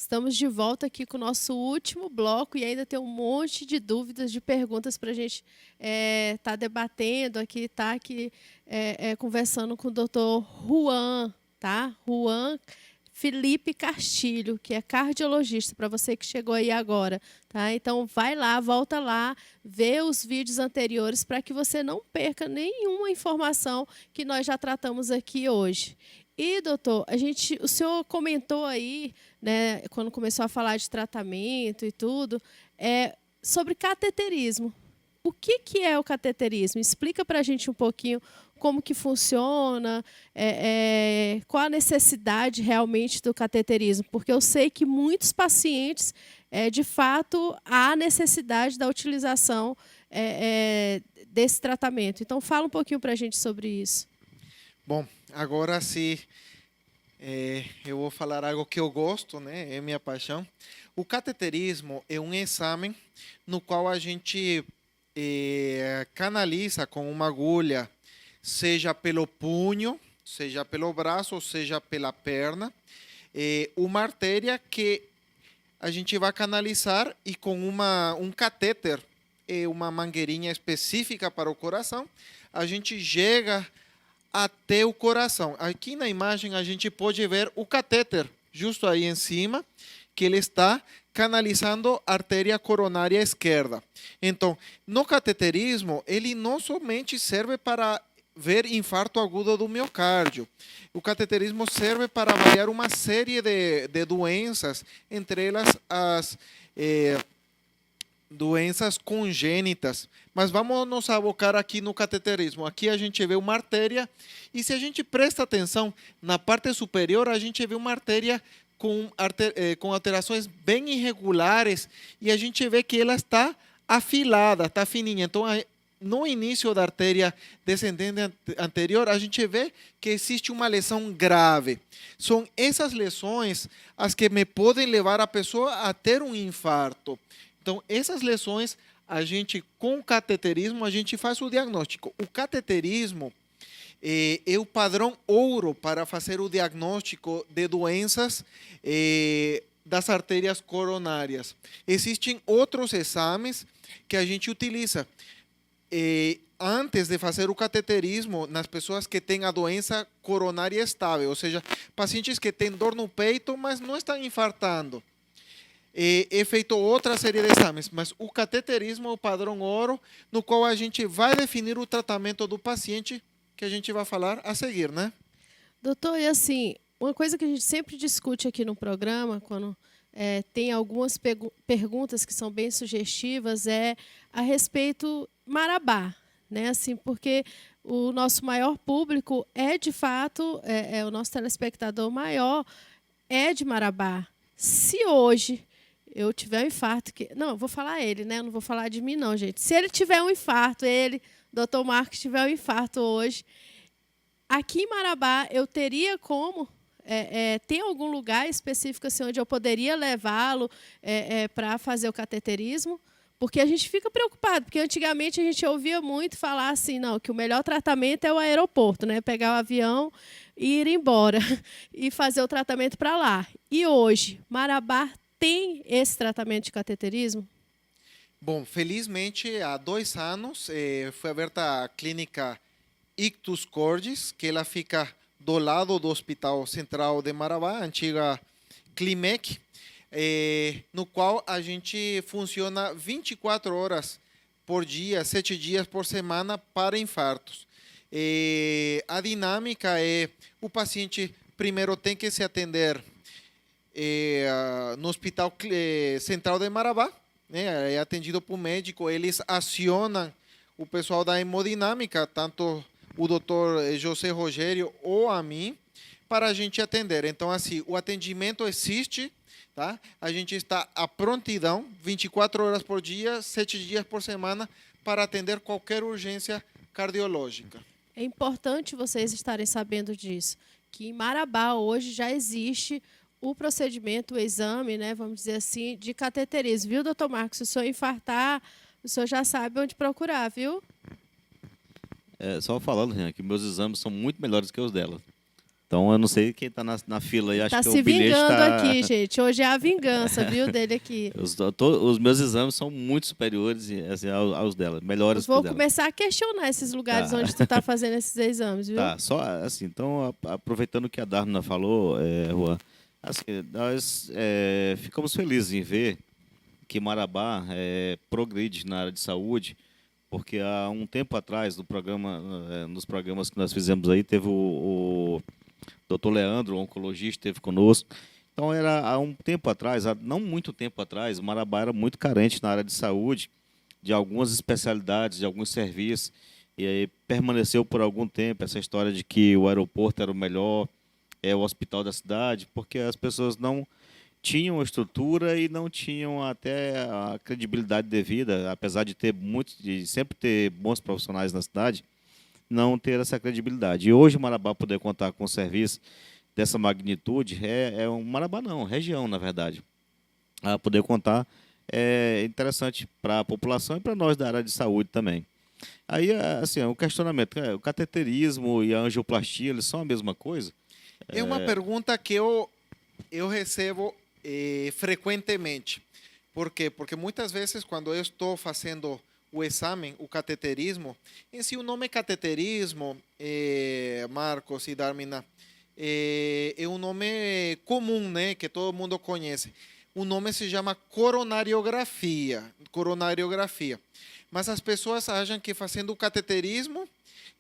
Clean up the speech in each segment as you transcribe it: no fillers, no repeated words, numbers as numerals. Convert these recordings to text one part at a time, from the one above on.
Estamos de volta aqui com o nosso último bloco e ainda tem um monte de dúvidas, de perguntas para a gente estar debatendo aqui, conversando com o doutor Juan, tá? Juan Felipe Castilho, que é cardiologista, para você que chegou aí agora, tá? Então, vai lá, volta lá, vê os vídeos anteriores para que você não perca nenhuma informação que nós já tratamos aqui hoje. E, doutor, o senhor comentou aí, né, quando começou a falar de tratamento e tudo, sobre cateterismo. O que é o cateterismo? Explica para a gente um pouquinho como que funciona, qual a necessidade realmente do cateterismo, porque eu sei que muitos pacientes, de fato, há necessidade da utilização desse tratamento. Então, fala um pouquinho para a gente sobre isso. Bom, agora sim, eu vou falar algo que eu gosto, né? É minha paixão. O cateterismo é um exame no qual a gente canaliza com uma agulha, seja pelo punho, seja pelo braço, ou seja pela perna, uma artéria que a gente vai canalizar e com um catéter, uma mangueirinha específica para o coração, a gente chega até o coração. Aqui na imagem a gente pode ver o catéter, justo aí em cima, que ele está canalizando a artéria coronária esquerda. Então, no cateterismo, ele não somente serve para ver infarto agudo do miocárdio. O cateterismo serve para avaliar uma série de doenças, entre elas as doenças congênitas. Mas vamos nos abocar aqui no cateterismo. Aqui a gente vê uma artéria e se a gente presta atenção, na parte superior a gente vê uma artéria com alterações bem irregulares e a gente vê que ela está afilada, está fininha. Então, no início da artéria descendente anterior, a gente vê que existe uma lesão grave. São essas lesões as que me podem levar a pessoa a ter um infarto. Então, essas lesões, com o cateterismo, a gente faz o diagnóstico. O cateterismo é o padrão ouro para fazer o diagnóstico de doenças das artérias coronárias. Existem outros exames que a gente utiliza. Antes de fazer o cateterismo, nas pessoas que têm a doença coronária estável, ou seja, pacientes que têm dor no peito, mas não estão infartando. É feito outra série de exames, mas o cateterismo é o padrão ouro, no qual a gente vai definir o tratamento do paciente, que a gente vai falar a seguir, né? Doutor, e assim, uma coisa que a gente sempre discute aqui no programa, quando tem algumas perguntas que são bem sugestivas, é a respeito Marabá, né? Assim, porque o nosso maior público de fato, o nosso telespectador maior é de Marabá. Se hoje eu tiver um infarto, não, eu vou falar ele, né? Eu não vou falar de mim, não, gente. Se ele tiver um infarto, doutor Marcos, tiver um infarto hoje, aqui em Marabá, eu teria como? Tem algum lugar específico assim, onde eu poderia levá-lo para fazer o cateterismo? Porque a gente fica preocupado, porque antigamente a gente ouvia muito falar assim, não, que o melhor tratamento é o aeroporto, né? Pegar o avião e ir embora e fazer o tratamento para lá. E hoje, Marabá tem esse tratamento de cateterismo? Bom, felizmente, há 2 anos foi aberta a clínica Ictus Cordis, que ela fica do lado do Hospital Central de Marabá, antiga Climec, no qual a gente funciona 24 horas por dia, 7 dias por semana para infartos. A dinâmica é, o paciente primeiro tem que se atender no Hospital Central de Marabá, né, é atendido por médico, eles acionam o pessoal da hemodinâmica, tanto o doutor José Rogério ou a mim, para a gente atender. Então, assim, o atendimento existe, tá? A gente está à prontidão, 24 horas por dia, 7 dias por semana, para atender qualquer urgência cardiológica. É importante vocês estarem sabendo disso, que em Marabá hoje já existe o procedimento, o exame, né, vamos dizer assim, de cateterismo. Viu, doutor Marcos? Se o senhor infartar, o senhor já sabe onde procurar, viu? Só falando, Renan, que meus exames são muito melhores que os dela. Então, eu não sei quem está na fila aí. Acho Tá que se o bilhete vingando está... aqui, gente. Hoje é a vingança, viu, dele aqui. Os meus exames são muito superiores assim, aos dela, Eu melhores que vou os dela. começar a questionar esses lugares Tá. onde tu tá fazendo esses exames, viu? Tá, só assim, então, aproveitando o que a Darna falou, Juan, assim, nós ficamos felizes em ver que Marabá progride na área de saúde, porque há um tempo atrás, nos programas que nós fizemos aí, teve o Dr. Leandro, oncologista, esteve conosco. Então, há um tempo atrás, não muito tempo atrás, o Marabá era muito carente na área de saúde, de algumas especialidades, de alguns serviços, e aí permaneceu por algum tempo essa história de que o aeroporto era o melhor, o hospital da cidade, porque as pessoas não tinham a estrutura e não tinham até a credibilidade devida, apesar de sempre ter bons profissionais na cidade, não ter essa credibilidade. E hoje o Marabá poder contar com um serviço dessa magnitude um Marabá não, região, na verdade. A poder contar é interessante para a população e para nós da área de saúde também. Aí, assim, o questionamento, o cateterismo e a angioplastia, eles são a mesma coisa? É uma pergunta que eu recebo frequentemente. Por quê? Porque muitas vezes, quando eu estou fazendo o exame, o cateterismo, em si o nome cateterismo, Marcos e Darmina, é um nome comum, né, que todo mundo conhece. O nome se chama coronariografia. Mas as pessoas acham que fazendo o cateterismo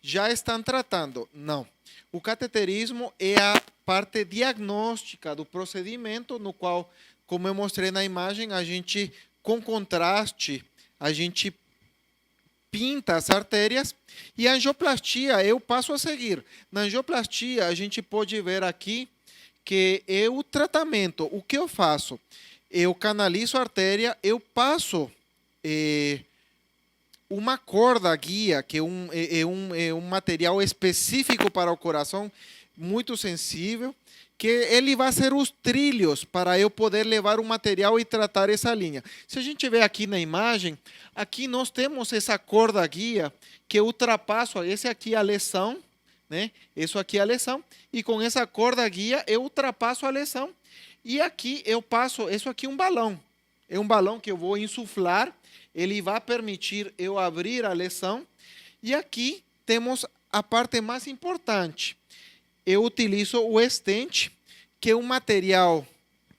já estão tratando. Não. O cateterismo é a parte diagnóstica do procedimento, no qual, como eu mostrei na imagem, a gente, com contraste, a gente pinta as artérias, e a angioplastia é o passo a seguir. Na angioplastia, a gente pode ver aqui que é o tratamento. O que eu faço? Eu canalizo a artéria, eu passo uma corda guia, que é um material específico para o coração, muito sensível, que ele vai ser os trilhos para eu poder levar o material e tratar essa linha. Se a gente vê aqui na imagem, aqui nós temos essa corda guia que eu ultrapasso, esse aqui é a lesão, né? Isso aqui é a lesão, e com essa corda guia eu ultrapasso a lesão, e aqui eu passo, isso aqui é um balão. É um balão que eu vou insuflar, ele vai permitir eu abrir a lesão, e aqui temos a parte mais importante. Eu utilizo o stent, que é um material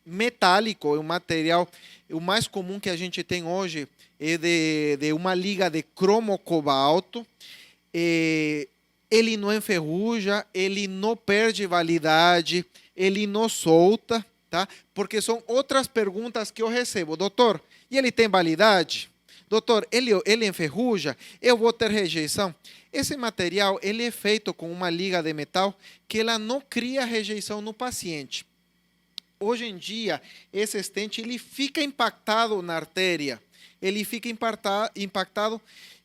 metálico, é um material, o mais comum que a gente tem hoje é de uma liga de cromo cobalto. Ele não enferruja, ele não perde validade, ele não solta, tá? Porque são outras perguntas que eu recebo. Doutor, e ele tem validade? Doutor, ele enferruja? Eu vou ter rejeição? Esse material ele é feito com uma liga de metal que ela não cria rejeição no paciente. Hoje em dia, esse stent ele fica impactado na artéria, ele fica impactado,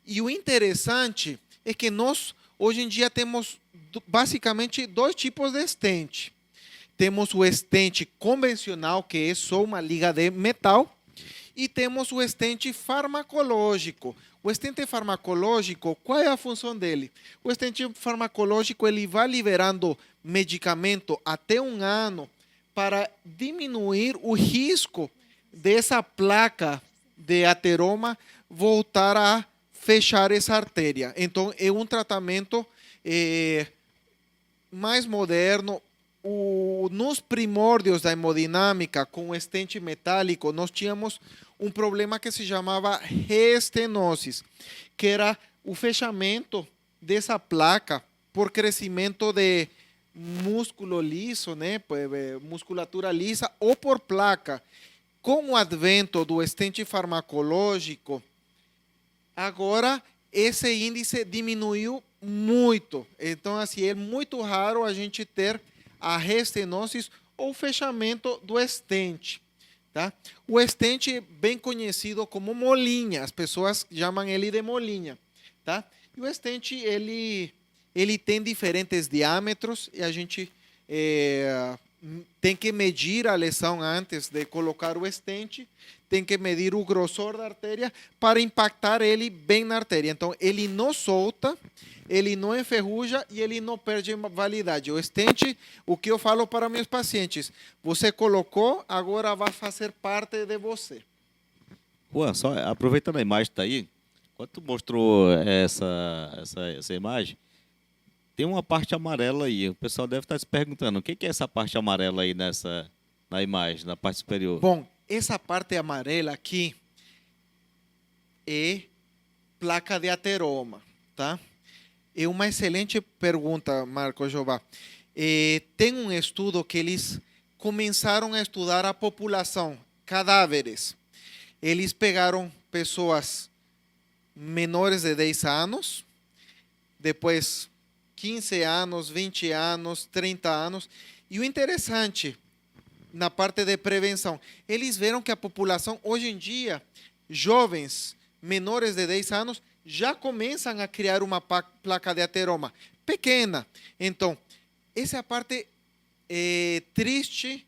e o interessante é que nós, hoje em dia, temos basicamente dois tipos de stent. Temos o stent convencional, que é só uma liga de metal, e temos o stent farmacológico. O stent farmacológico, qual é a função dele? O stent farmacológico ele vai liberando medicamento até 1 ano para diminuir o risco dessa placa de ateroma voltar a fechar essa artéria. Então, é um tratamento mais moderno. Nos primórdios da hemodinâmica, com o stent metálico, nós tínhamos um problema que se chamava reestenosis, que era o fechamento dessa placa por crescimento de músculo liso, né, musculatura lisa, ou por placa. Com o advento do stent farmacológico, agora esse índice diminuiu muito. Então, assim, é muito raro a gente ter a reestenosis ou fechamento do stent. Tá? O stent é bem conhecido como molinha, as pessoas chamam ele de molinha. Tá? E o stent ele tem diferentes diâmetros e a gente tem que medir a lesão antes de colocar o stent, tem que medir o grossor da artéria para impactar ele bem na artéria. Então, ele não solta, ele não enferruja e ele não perde validade. O stent, o que eu falo para meus pacientes, você colocou, agora vai fazer parte de você. Juan, só aproveitando a imagem que está aí, quando tu mostrou essa imagem, tem uma parte amarela aí. O pessoal deve estar se perguntando, o que é essa parte amarela aí na imagem, na parte superior? Bom, essa parte amarela aqui é placa de ateroma, tá? É uma excelente pergunta, Marco Jová. Tem um estudo que eles começaram a estudar a população, cadáveres. Eles pegaram pessoas menores de 10 anos, depois 15 anos, 20 anos, 30 anos. E o interessante, na parte de prevenção, eles viram que a população, hoje em dia, jovens menores de 10 anos, já começam a criar uma placa de ateroma pequena. Então, essa é a parte triste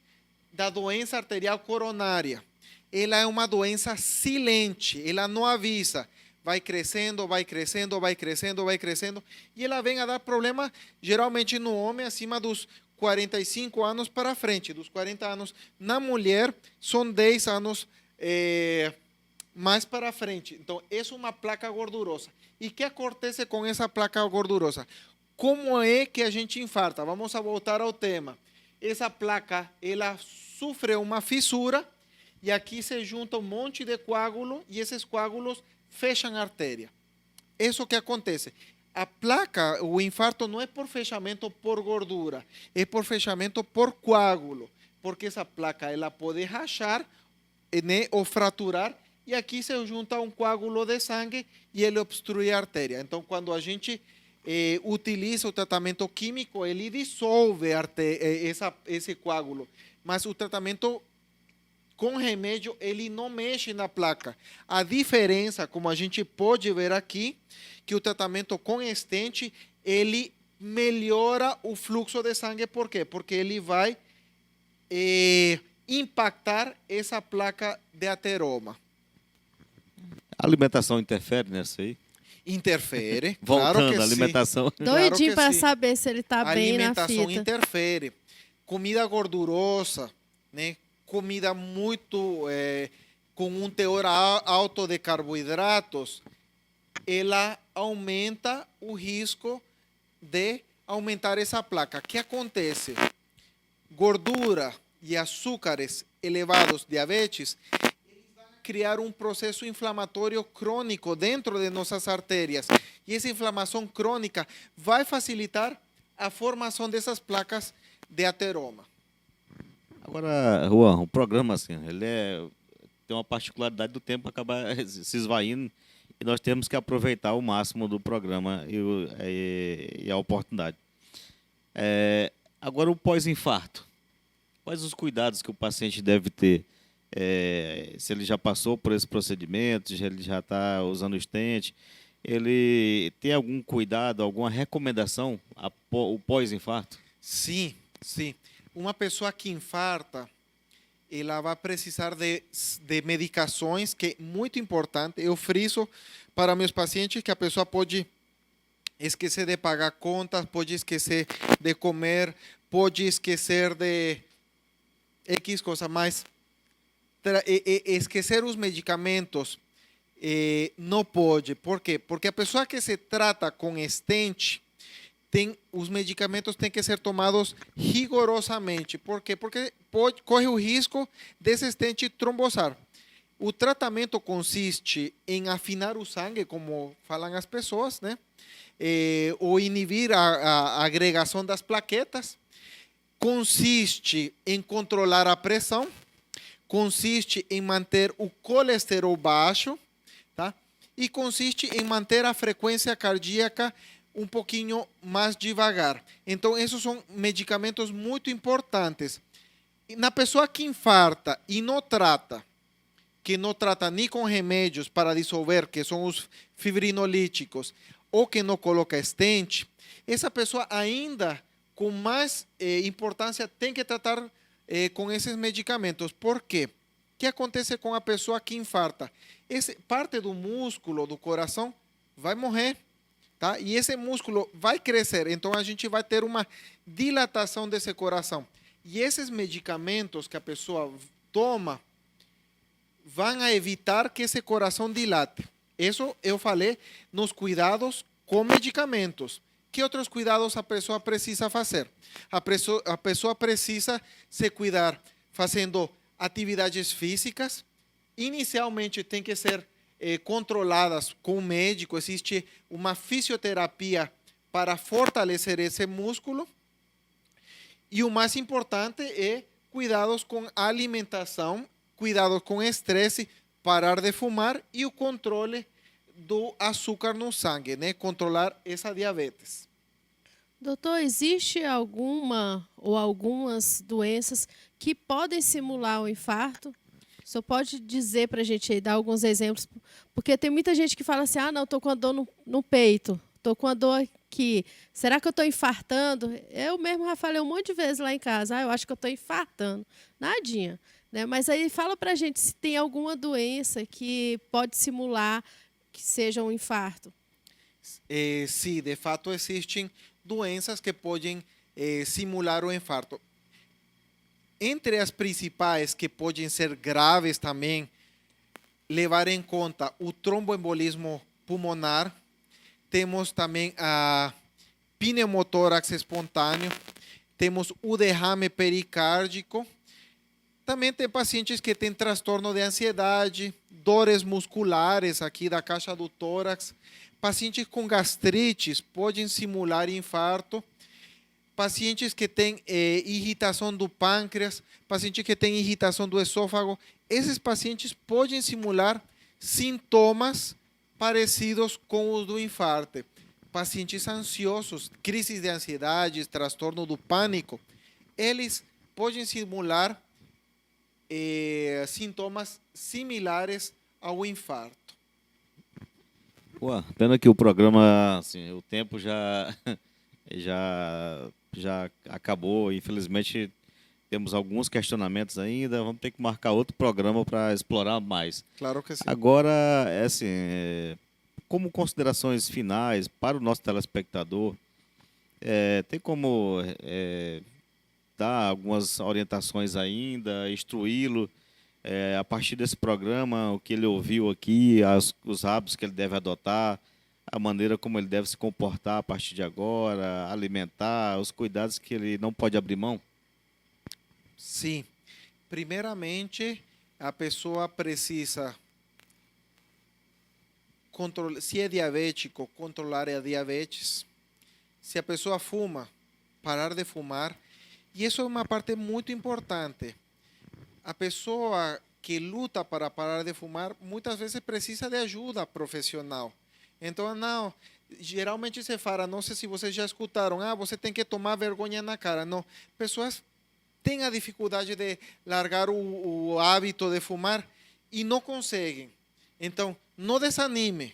da doença arterial coronária. Ela é uma doença silente, ela não avisa. Vai crescendo, vai crescendo, vai crescendo, vai crescendo. E ela vem a dar problema, geralmente no homem, acima dos 45 anos para frente, dos 40 anos. Na mulher, são 10 anos mais para frente. Então, é uma placa gordurosa. E o que acontece com essa placa gordurosa? Como é que a gente infarta? Vamos a voltar ao tema. Essa placa, ela sofre uma fissura e aqui se junta um monte de coágulo e esses coágulos fecham a artéria. Isso que acontece. A placa, o infarto não é por fechamento por gordura, é por fechamento por coágulo, porque essa placa ela pode rachar, né, ou fraturar, e aqui se junta um coágulo de sangue e ele obstrui a artéria. Então, quando a gente utiliza o tratamento químico, ele dissolve esse coágulo, mas o tratamento com remédio, ele não mexe na placa. A diferença, como a gente pode ver aqui, que o tratamento com stent, ele melhora o fluxo de sangue. Por quê? Porque ele vai impactar essa placa de ateroma. A alimentação interfere nessa aí? Interfere. Voltando, claro que a alimentação. Sim. Doidinho Claro para sim. saber se ele está bem na Alimentação fita. interfere. Comida gordurosa, né? Comida muito com um teor alto de carboidratos, ela aumenta o risco de aumentar essa placa. O que acontece? Gordura e açúcares elevados, diabetes, eles vão criar um processo inflamatório crônico dentro de nossas artérias. E essa inflamação crônica vai facilitar a formação dessas placas de ateroma. Agora, Juan, o programa, assim, ele tem uma particularidade do tempo acabar se esvaindo e nós temos que aproveitar o máximo do programa e a oportunidade. Agora, o pós-infarto. Quais os cuidados que o paciente deve ter? Se ele já passou por esse procedimento, se ele já está usando o stent, ele tem algum cuidado, alguma recomendação o pós-infarto? Sim, sim. Uma pessoa que infarta, ela vai precisar de medicações, que é muito importante. Eu friso para meus pacientes que a pessoa pode esquecer de pagar contas, pode esquecer de comer, pode esquecer de X coisa, mas esquecer os medicamentos não pode. Por quê? Porque a pessoa que se trata com stent, os medicamentos têm que ser tomados rigorosamente. Por quê? Porque corre o risco desse stent trombosar. O tratamento consiste em afinar o sangue, como falam as pessoas, né? Ou inibir a agregação das plaquetas. Consiste em controlar a pressão. Consiste em manter o colesterol baixo, tá? E consiste em manter a frequência cardíaca um pouquinho mais devagar. Então, esses são medicamentos muito importantes. Na pessoa que infarta e não trata, que não trata nem com remédios para dissolver, que são os fibrinolíticos, ou que não coloca stent, essa pessoa ainda com mais importância tem que tratar com esses medicamentos. Por quê? O que acontece com a pessoa que infarta? Parte do músculo do coração vai morrer. tá? E esse músculo vai crescer, então a gente vai ter uma dilatação desse coração. E esses medicamentos que a pessoa toma vão a evitar que esse coração dilate. Isso eu falei nos cuidados com medicamentos. Que outros cuidados a pessoa precisa fazer? A pessoa precisa se cuidar fazendo atividades físicas. Inicialmente tem que ser controladas com o médico. Existe uma fisioterapia para fortalecer esse músculo. E o mais importante é cuidados com a alimentação, cuidados com estresse, parar de fumar e o controle do açúcar no sangue, né? Controlar essa diabetes. Doutor, existe alguma ou algumas doenças que podem simular o infarto? O senhor pode dizer para a gente aí, dar alguns exemplos? Porque tem muita gente que fala assim, não, estou com a dor no peito, estou com a dor aqui. Será que eu estou infartando? Eu mesmo já falei um monte de vezes lá em casa, eu acho que eu estou infartando. Nadinha. Né? Mas aí fala para a gente se tem alguma doença que pode simular que seja um infarto. Sim, de fato existem doenças que podem simular o infarto. Entre as principais que podem ser graves também, levar em conta o tromboembolismo pulmonar, temos também a pneumotórax espontâneo, temos o derrame pericárdico. Também tem pacientes que têm transtorno de ansiedade, dores musculares aqui da caixa do tórax. Pacientes com gastrites podem simular infarto. Pacientes que têm irritação do pâncreas, pacientes que têm irritação do esôfago. Esses pacientes podem simular sintomas parecidos com os do infarto. Pacientes ansiosos, crises de ansiedade, transtorno do pânico, eles podem simular sintomas similares ao infarto. Pô, pena que o programa, assim, o tempo já acabou. Infelizmente, temos alguns questionamentos ainda. Vamos ter que marcar outro programa para explorar mais. Claro que sim. Agora, assim, como considerações finais para o nosso telespectador, tem como dar algumas orientações ainda, instruí-lo a partir desse programa, o que ele ouviu aqui, os hábitos que ele deve adotar, a maneira como ele deve se comportar a partir de agora, alimentar, os cuidados que ele não pode abrir mão? Sim. Primeiramente, a pessoa precisa controlar, se é diabético, controlar a diabetes. Se a pessoa fuma, parar de fumar. E isso é uma parte muito importante. A pessoa que luta para parar de fumar, muitas vezes precisa de ajuda profissional. Então, não, geralmente se fala, não sei se vocês já escutaram, você tem que tomar vergonha na cara. Não, pessoas têm a dificuldade de largar o hábito de fumar e não conseguem. Então, não desanime.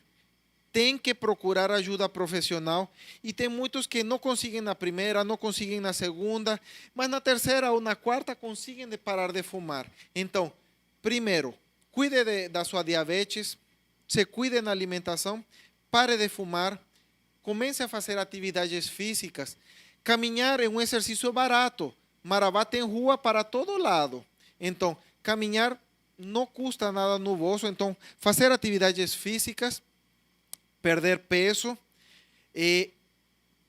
Tem que procurar ajuda profissional e tem muitos que não conseguem na primeira, não conseguem na segunda, mas na terceira ou na quarta conseguem de parar de fumar. Então, primeiro, cuide da sua diabetes, se cuide na alimentação, pare de fumar, comece a fazer atividades físicas. Caminhar é um exercício barato. Marabá tem rua para todo lado. Então, caminhar não custa nada no bolso. Então, fazer atividades físicas, perder peso e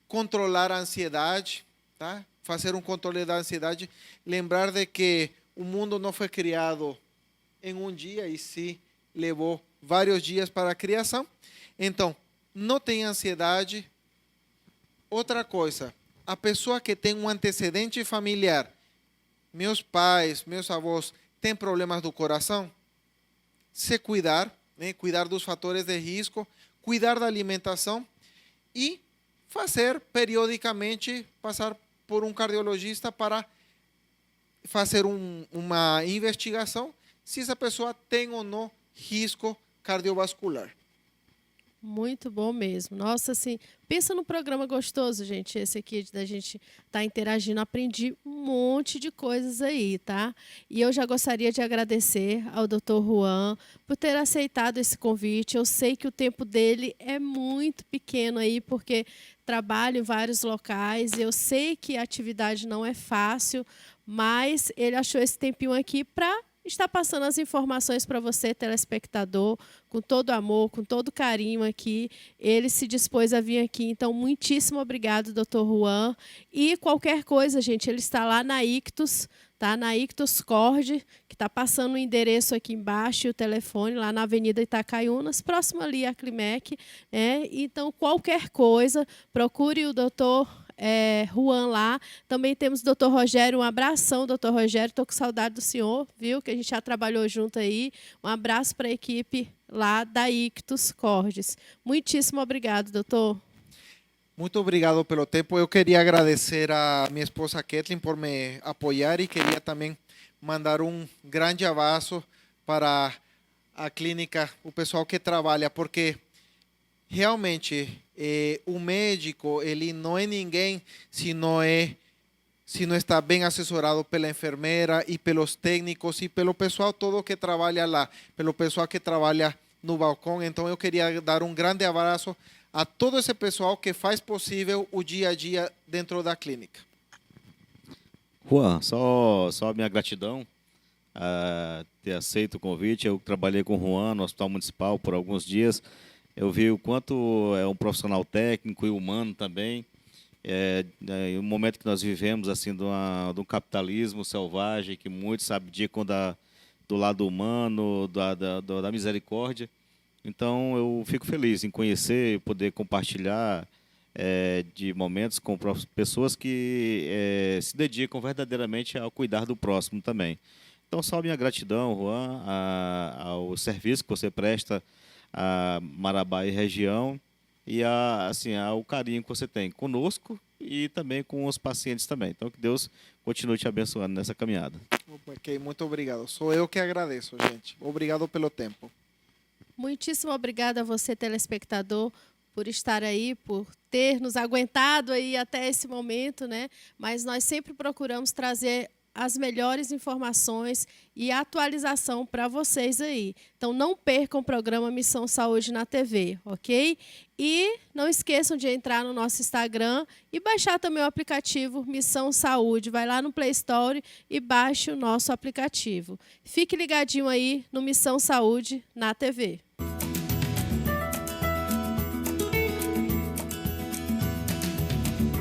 controlar a ansiedade, tá? Fazer um controle da ansiedade, lembrar de que o mundo não foi criado em um dia e sim levou vários dias para a criação. Então, não tenha ansiedade. Outra coisa, a pessoa que tem um antecedente familiar, meus pais, meus avós, têm problemas do coração, se cuidar, né? Cuidar dos fatores de risco, cuidar da alimentação e fazer periodicamente, passar por um cardiologista para fazer uma investigação se essa pessoa tem ou não risco cardiovascular. Muito bom mesmo. Nossa, assim, pensa no programa gostoso, gente. Esse aqui da gente estar interagindo. Aprendi um monte de coisas aí, tá? E eu já gostaria de agradecer ao Dr. Juan por ter aceitado esse convite. Eu sei que o tempo dele é muito pequeno aí, porque trabalho em vários locais. Eu sei que a atividade não é fácil, mas ele achou esse tempinho aqui para está passando as informações para você, telespectador, com todo amor, com todo carinho aqui. Ele se dispôs a vir aqui. Então, muitíssimo obrigado, doutor Juan. E qualquer coisa, gente, ele está lá na Ictus, tá? Na Ictus Cord, que está passando o endereço aqui embaixo e o telefone, lá na Avenida Itacaiunas, próximo ali à Climec. Então, qualquer coisa, procure o doutor Juan lá. Também temos o doutor Rogério, um abração, doutor Rogério, estou com saudade do senhor, viu, que a gente já trabalhou junto aí. Um abraço para a equipe lá da Ictus Cordes. Muitíssimo obrigado, doutor. Muito obrigado pelo tempo. Eu queria agradecer a minha esposa Kathleen por me apoiar e queria também mandar um grande abraço para a clínica, o pessoal que trabalha, porque realmente o médico ele não é ninguém se não está bem assessorado pela enfermeira e pelos técnicos e pelo pessoal todo que trabalha lá, pelo pessoal que trabalha no balcão. Então eu queria dar um grande abraço a todo esse pessoal que faz possível o dia a dia dentro da clínica. Juan, só a minha gratidão a ter aceito o convite. Eu trabalhei com o Juan no Hospital Municipal por alguns dias. Eu vi o quanto é um profissional técnico e humano também. No momento que nós vivemos assim de um capitalismo selvagem, que muitos abdicam do lado humano, da misericórdia. Então, eu fico feliz em conhecer e poder compartilhar de momentos com pessoas que se dedicam verdadeiramente ao cuidar do próximo também. Então, só a minha gratidão, Juan, ao serviço que você presta a Marabá e região e ao carinho que você tem conosco e também com os pacientes também. Então, que Deus continue te abençoando nessa caminhada. Ok, muito obrigado. Sou eu que agradeço, gente. Obrigado pelo tempo. Muitíssimo obrigada a você, telespectador, por estar aí, por ter nos aguentado aí até esse momento, né? Mas nós sempre procuramos trazer as melhores informações e atualização para vocês aí. Então, não percam o programa Missão Saúde na TV, ok? E não esqueçam de entrar no nosso Instagram e baixar também o aplicativo Missão Saúde. Vai lá no Play Store e baixe o nosso aplicativo. Fique ligadinho aí no Missão Saúde na TV.